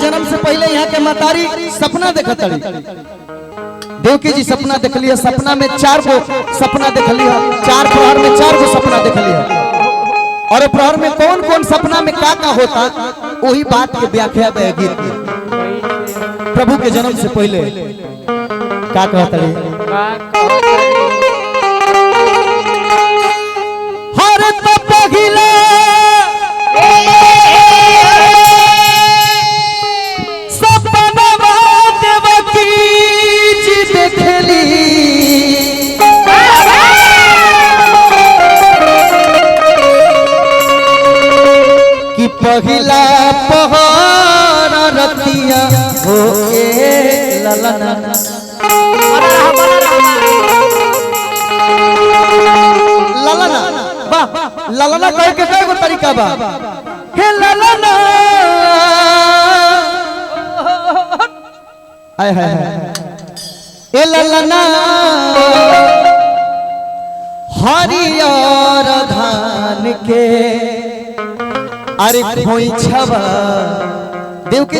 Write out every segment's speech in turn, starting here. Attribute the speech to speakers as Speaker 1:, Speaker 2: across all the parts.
Speaker 1: जन्म से पहले यहाँ के मतारी सपना देखत तड़ी। देवकी जी सपना देख लिया, सपना में 4 गो सपना देख लिया, 4 प्रहर में 4 गो सपना देख लिया। और प्रहर में कौन कौन सपना में का होता वही बात के व्याख्या गीत प्रभु के जन्म से पहले का कहता है। हर पगिला पहिला पहर रतिया हो के ललना ललना वाह ललना कहे के कई गो तरीका बा। हे ललना हाय हाय ए ललना हरियर धान के अरे खोई छवा। देवकी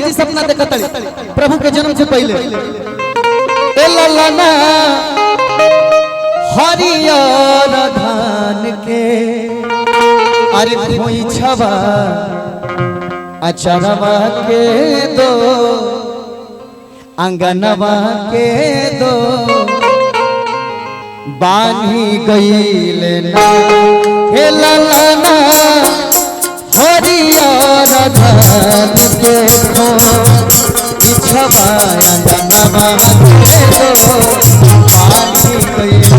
Speaker 1: जी सपना देखत तड़ी प्रभु के जन्म से पहले। ए ललना हरियर धान के अरे खोई छवा अचरवा के दो अंगनवा के दो बानी गईल ना। हे ललना हरियर धान के दो छवा अंगनवा के दो बानी गईल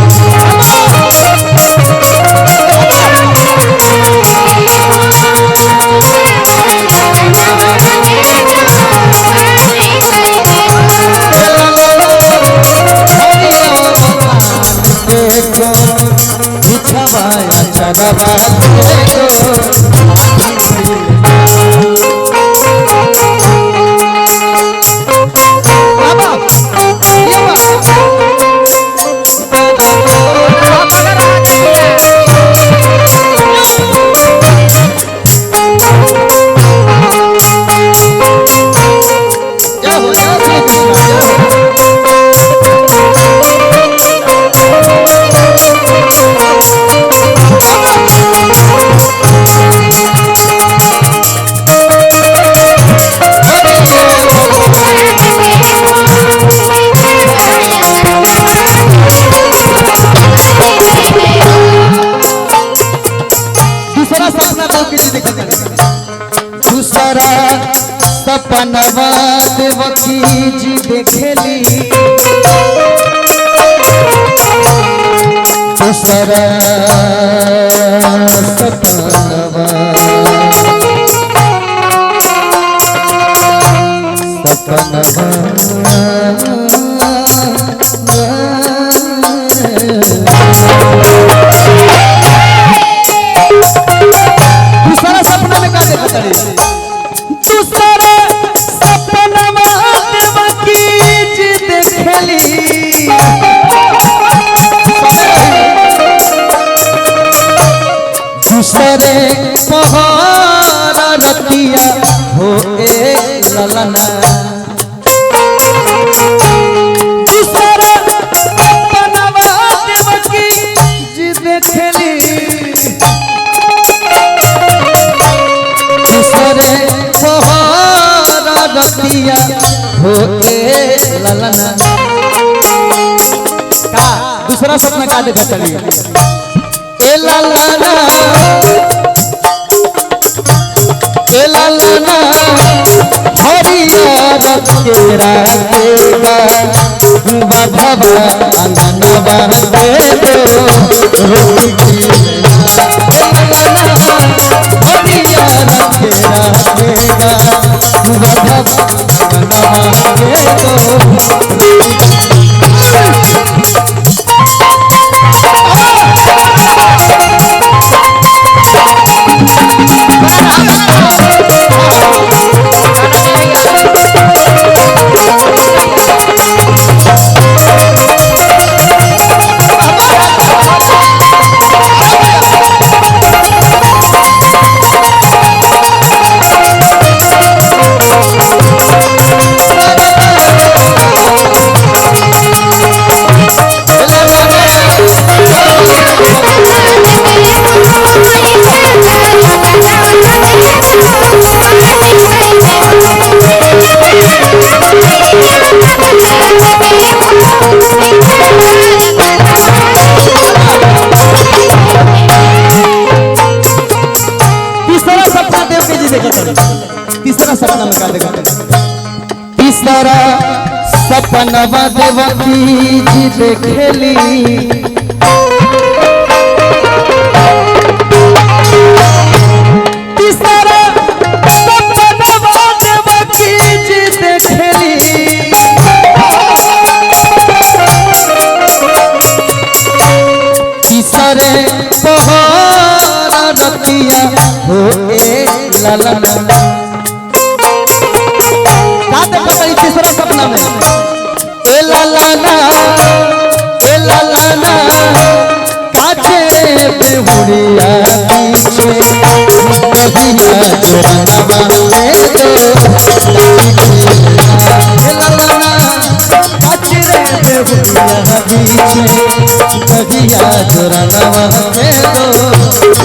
Speaker 1: सपनवा देवकी जी देखली दूसरा सपनवा दूसरा सपना में का देखत रही। दूसरा सपनवा देवकी जी देखली दूसरे पहर रतिया हो ए ललना। दूसरा सपनवा देवकी जी देखली दूसरे रतिया हो के ललना। का दूसरा सपना का देखा चलिए। ए ललना हरियर केरा केगा बाधवा अंगनवा के दो रोटी हरियर केरा केगा बाधवा सपना में का देखा तीसरा सपनवा देवकी जी देखेली तीसरा सपनवा देवकी जी देखेली तीसरे पहाड़ रतिया हो ए ललना का देखा तरी तीसरा सपना में ए ललना काचे बेहुड़िया पीछे कहिया जोरनवा में ए ललना काचे बेहुड़िया पीछे कहिया जोरनवा में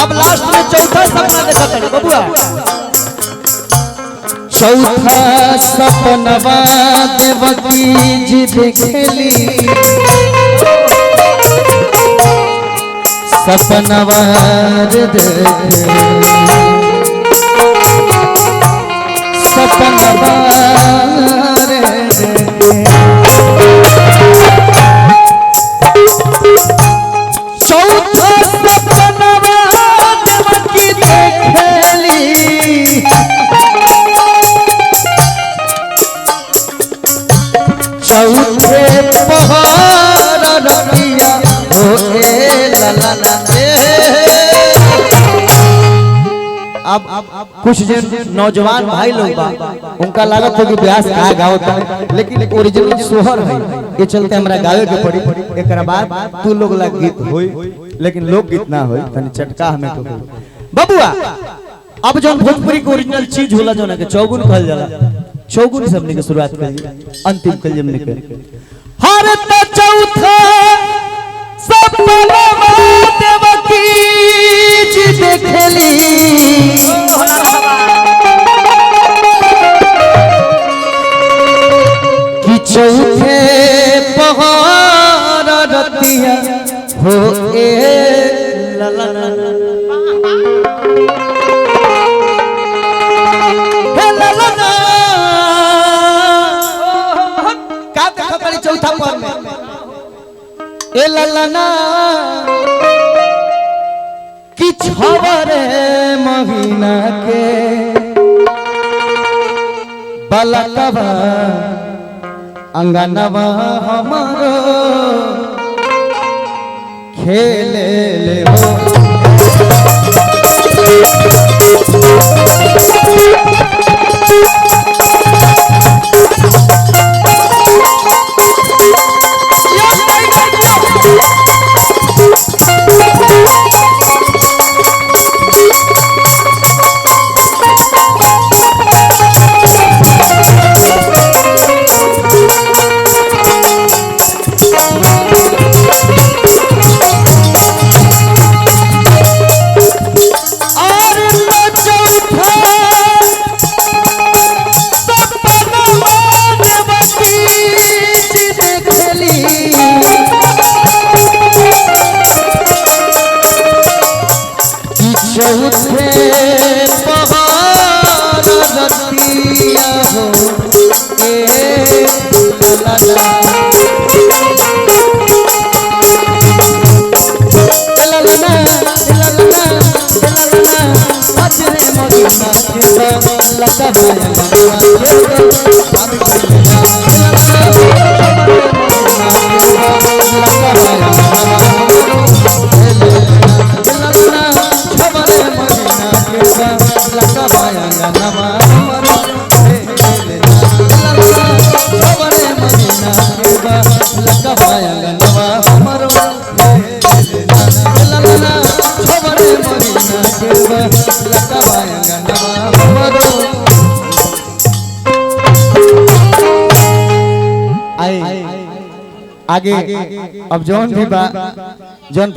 Speaker 1: अब लास्ट में चौथा सपना देखा था बबुआ चौथा सपनवा देवकी जी देखेली सपनवा सपनवा चौथा सपनवा देवकी देखेली चौथे पहाड़ रतिया हो ए ललना अब कुछ जन नौजवान भाई लोग बा उनका लागत हो कि ब्यास का गाओ था लेकिन ओरिजिनल सोहर है ये चलते हमरा गावे के पड़ी एकरा बाद तू लोग ला गीत होई लेकिन लोक गीत ना होई तनी चटका हमें तो बबुआ अब जौन भोजपुरी के ओरिजिनल चीज होला जोना के चौगुन कहल जाला चौगुन से हमने के शुरुआत करी अंतिम कल हमने के हर त चौथा सपनवा देवकी जी देखेली कि चौथे पहाड़ रतिया हो ए ललना हे ललना का देखा करी चौथा पहाड़ में ए ललना कि छवरे महीना के बलकवा अंगनवा हमारो खेले ले हो आगे अब जौन भी बा जौन